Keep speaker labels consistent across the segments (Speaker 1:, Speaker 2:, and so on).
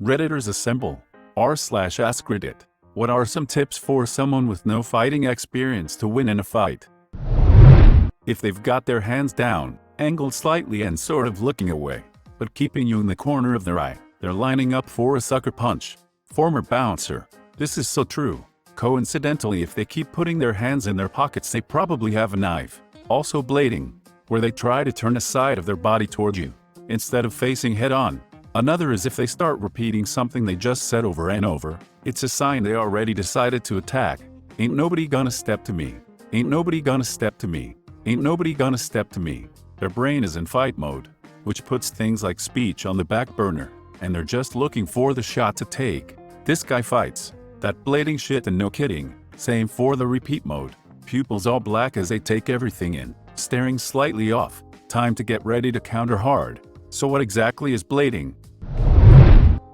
Speaker 1: Redditors assemble. r/AskReddit. What are some tips for someone with no fighting experience to win in a fight? If they've got their hands down, angled slightly and sort of looking away, but keeping you in the corner of their eye, they're lining up for a sucker punch. Former bouncer. This is so true. Coincidentally, if they keep putting their hands in their pockets, they probably have a knife. Also blading, where they try to turn a side of their body toward you, instead of facing head-on. Another is if they start repeating something they just said over and over, it's a sign they already decided to attack. Ain't nobody gonna step to me. Ain't nobody gonna step to me. Ain't nobody gonna step to me. Their brain is in fight mode, which puts things like speech on the back burner, and they're just looking for the shot to take. This guy fights. That blading shit, and no kidding. Same for the repeat mode. Pupils all black as they take everything in, staring slightly off. Time to get ready to counter hard. So what exactly is blading?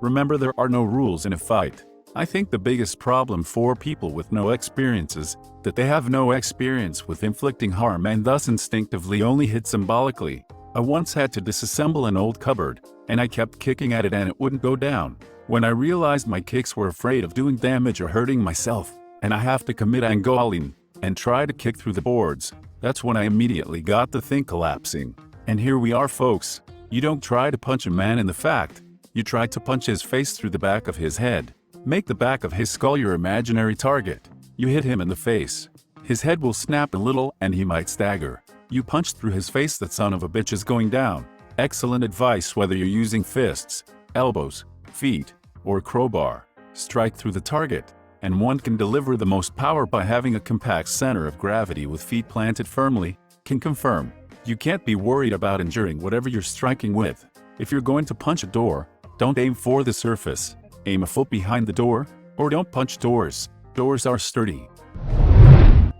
Speaker 1: Remember, there are no rules in a fight. I think the biggest problem for people with no experience is that they have no experience with inflicting harm and thus instinctively only hit symbolically. I once had to disassemble an old cupboard, and I kept kicking at it and it wouldn't go down. When I realized my kicks were afraid of doing damage or hurting myself, and I have to commit and go all in, and try to kick through the boards, that's when I immediately got the thing collapsing. And here we are, folks. You don't try to punch a man in the fact. You try to punch his face through the back of his head. Make the back of his skull your imaginary target. You hit him in the face. His head will snap a little and he might stagger. You punch through his face. That son of a bitch is going down. Excellent advice whether you're using fists, elbows, feet, or crowbar. Strike through the target, and one can deliver the most power by having a compact center of gravity with feet planted firmly. Can confirm. You can't be worried about injuring whatever you're striking with. If you're going to punch a door, don't aim for the surface. Aim a foot behind the door, or don't punch doors. Doors are sturdy.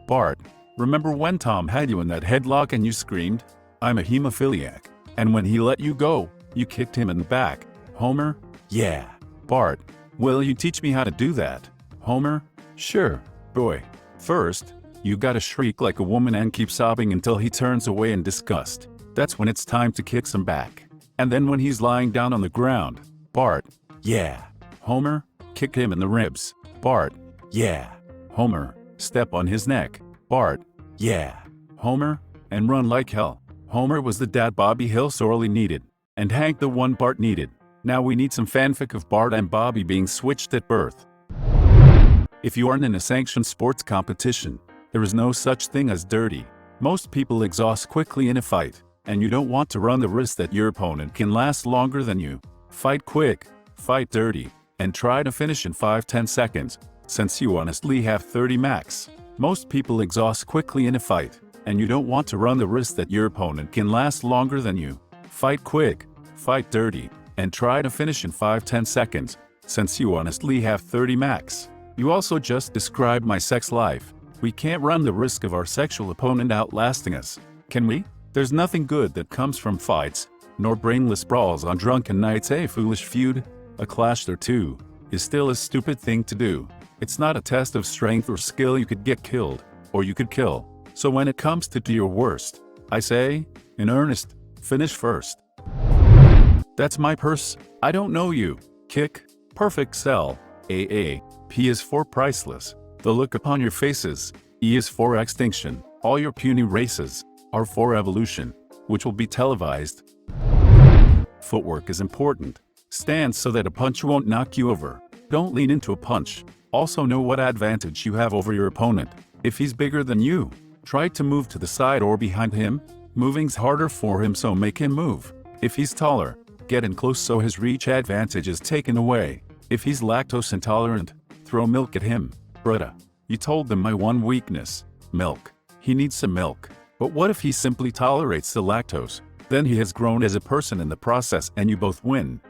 Speaker 1: Bart, remember when Tom had you in that headlock and you screamed, "I'm a hemophiliac," and when he let you go, you kicked him in the back? Homer? Yeah. Bart, will you teach me how to do that? Homer? Sure, boy. First, you gotta shriek like a woman and keep sobbing until he turns away in disgust. That's when it's time to kick some back. And then when he's lying down on the ground, Bart, yeah. Homer, kick him in the ribs. Bart, yeah. Homer, step on his neck. Bart, yeah. Homer, and run like hell. Homer was the dad Bobby Hill sorely needed, and Hank the one Bart needed. Now we need some fanfic of Bart and Bobby being switched at birth. If you aren't in a sanctioned sports competition, there is no such thing as dirty. Most people exhaust quickly in a fight, and you don't want to run the risk that your opponent can last longer than you. Fight quick, fight dirty, and try to finish in 5-10 seconds, since you honestly have 30 max. Most people exhaust quickly in a fight, and you don't want to run the risk that your opponent can last longer than you. Fight quick, fight dirty, and try to finish in 5-10 seconds, since you honestly have 30 max. You also just described my sex life. We can't run the risk of our sexual opponent outlasting us, can we? There's nothing good that comes from fights, nor brainless brawls on drunken nights. A foolish feud, a clash or two, is still a stupid thing to do. It's not a test of strength or skill. You could get killed, or you could kill. So when it comes to do your worst, I say, in earnest, finish first. That's my purse. I don't know you. Kick, perfect sell. AA. P is for priceless. The look upon your faces. E is for extinction. All your puny races are for evolution, which will be televised. Footwork is important. Stand so that a punch won't knock you over. Don't lean into a punch. Also know what advantage you have over your opponent. If he's bigger than you, try to move to the side or behind him. Moving's harder for him, so make him move. If he's taller, get in close so his reach advantage is taken away. If he's lactose intolerant, throw milk at him. Brutta, you told them my one weakness, milk. He needs some milk. But what if he simply tolerates the lactose? Then he has grown as a person in the process and you both win.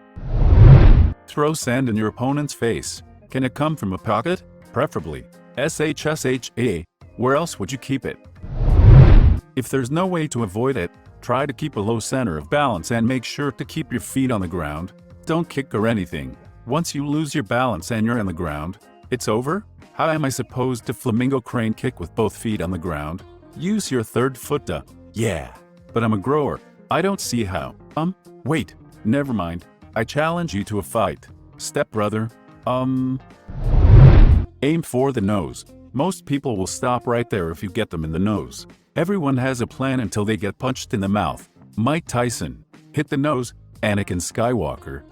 Speaker 1: Throw sand in your opponent's face. Can it come from a pocket? Preferably. SHSHA. Where else would you keep it? If there's no way to avoid it, try to keep a low center of balance and make sure to keep your feet on the ground. Don't kick or anything. Once you lose your balance and you're on the ground, it's over? How am I supposed to Flamingo Crane kick with both feet on the ground? Use your third foot to. Yeah, but I'm a grower. I don't see how. Wait, never mind. I challenge you to a fight. Stepbrother? Aim for the nose. Most people will stop right there if you get them in the nose. Everyone has a plan until they get punched in the mouth. Mike Tyson. Hit the nose. Anakin Skywalker.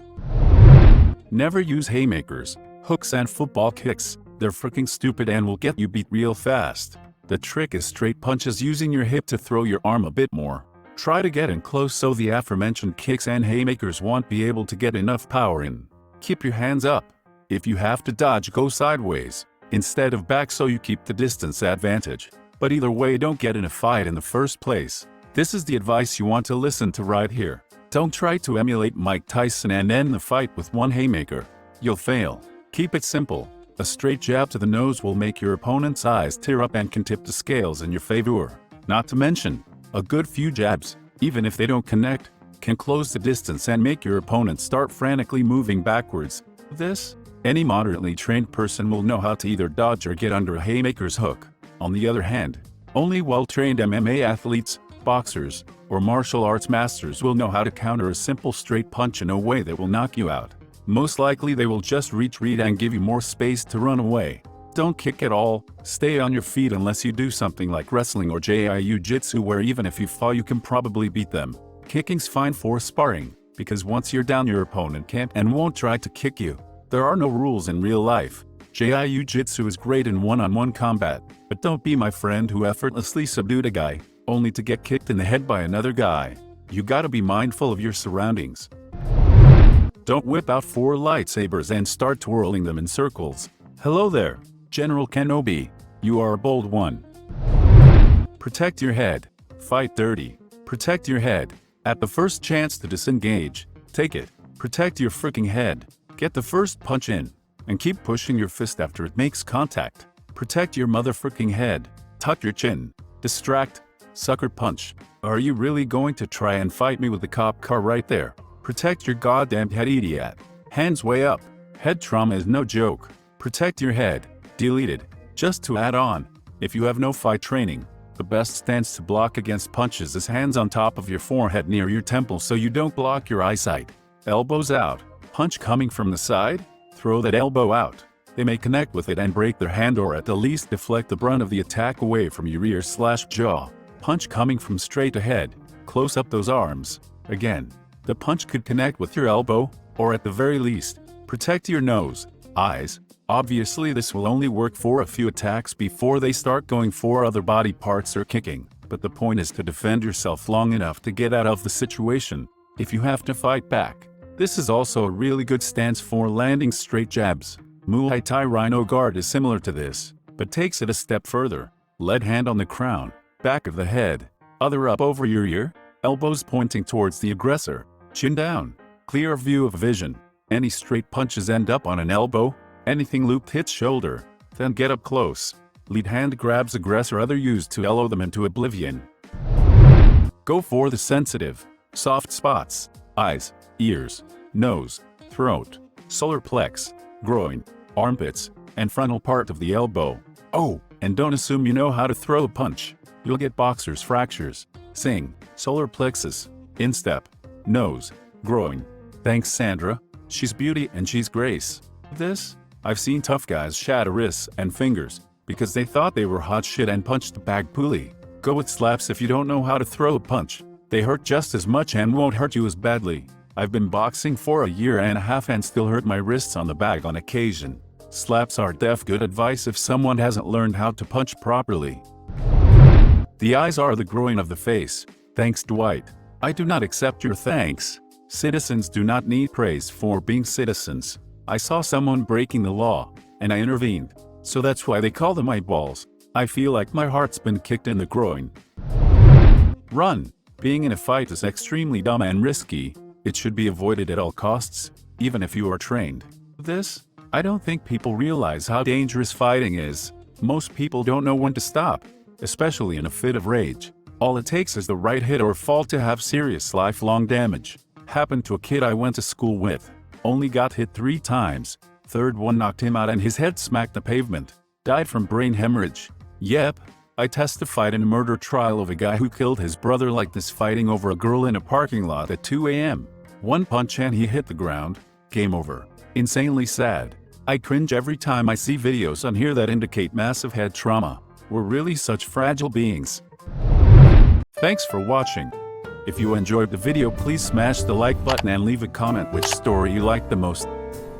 Speaker 1: Never use haymakers, hooks and football kicks. They're freaking stupid and will get you beat real fast. The trick is straight punches using your hip to throw your arm a bit more. Try to get in close so the aforementioned kicks and haymakers won't be able to get enough power in. Keep your hands up. If you have to dodge, go sideways instead of back so you keep the distance advantage. But either way, don't get in a fight in the first place. This is the advice you want to listen to right here. Don't try to emulate Mike Tyson and end the fight with one haymaker. You'll fail. Keep it simple. A straight jab to the nose will make your opponent's eyes tear up and can tip the scales in your favor. Not to mention, a good few jabs, even if they don't connect, can close the distance and make your opponent start frantically moving backwards. Any moderately trained person will know how to either dodge or get under a haymaker's hook. On the other hand, only well-trained MMA athletes, boxers, or martial arts masters will know how to counter a simple straight punch in a way that will knock you out. Most likely they will just retreat and give you more space to run away. Don't kick at all. Stay on your feet unless you do something like wrestling or jiu-jitsu, where even if you fall you can probably beat them. Kicking's fine for sparring, because once you're down your opponent can't and won't try to kick you. There are no rules in real life. Jiu-jitsu is great in one-on-one combat, but don't be my friend who effortlessly subdued a guy, only to get kicked in the head by another guy. You gotta be mindful of your surroundings. Don't whip out 4 lightsabers and start twirling them in circles. Hello there, General Kenobi. You are a bold one. Protect your head. Fight dirty. Protect your head. At the first chance to disengage, take it. Protect your freaking head. Get the first punch in, and keep pushing your fist after it makes contact. Protect your motherfucking head. Tuck your chin. Distract. Sucker punch. Are you really going to try and fight me with the cop car right there? Protect your goddamn head, idiot. Hands way up. Head trauma is no joke. Protect your head. Deleted. Just to add on, if you have no fight training, the best stance to block against punches is hands on top of your forehead near your temple so you don't block your eyesight. Elbows out. Punch coming from the side? Throw that elbow out. They may connect with it and break their hand, or at the least deflect the brunt of the attack away from your ear/jaw. Punch coming from straight ahead. Close up those arms. Again, the punch could connect with your elbow, or at the very least, protect your nose, eyes. Obviously this will only work for a few attacks before they start going for other body parts or kicking, but the point is to defend yourself long enough to get out of the situation, if you have to fight back. This is also a really good stance for landing straight jabs. Muay Thai Rhino Guard is similar to this, but takes it a step further. Lead hand on the crown, back of the head, other up over your ear, elbows pointing towards the aggressor, chin down, clear view of vision. Any straight punches end up on an elbow, anything looped hits shoulder, then get up close. Lead hand grabs aggressor, other used to elbow them into oblivion. Go for the sensitive, soft spots, eyes, ears, nose, throat, solar plex, groin, armpits, and frontal part of the elbow. Oh, and don't assume you know how to throw a punch. You'll get boxer's fractures. Sing, solar plexus, instep, nose, groin. Thanks Sandra, she's beauty and she's grace. I've seen tough guys shatter wrists and fingers, because they thought they were hot shit and punched the bag pulley. Go with slaps if you don't know how to throw a punch. They hurt just as much and won't hurt you as badly. I've been boxing for a year and a half and still hurt my wrists on the bag on occasion. Slaps are good advice if someone hasn't learned how to punch properly. The eyes are the groin of the face. Thanks Dwight. I do not accept your thanks. Citizens do not need praise for being citizens. I saw someone breaking the law, and I intervened. So that's why they call them eyeballs. I feel like my heart's been kicked in the groin. Run. Being in a fight is extremely dumb and risky. It should be avoided at all costs, even if you are trained. I don't think people realize how dangerous fighting is. Most people don't know when to stop, especially in a fit of rage. All it takes is the right hit or fall to have serious lifelong damage. Happened to a kid I went to school with. Only got hit 3 times. Third one knocked him out and his head smacked the pavement. Died from brain hemorrhage. Yep. I testified in a murder trial of a guy who killed his brother like this, fighting over a girl in a parking lot at 2 a.m. One punch and he hit the ground. game over. Insanely sad. I cringe every time I see videos on here that indicate massive head trauma. We're really such fragile beings. Thanks for watching. If you enjoyed the video, please smash the like button and leave a comment which story you liked the most.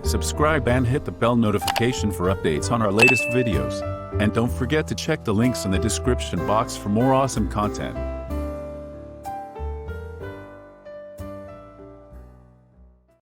Speaker 1: Subscribe and hit the bell notification for updates on our latest videos. And don't forget to check the links in the description box for more awesome content.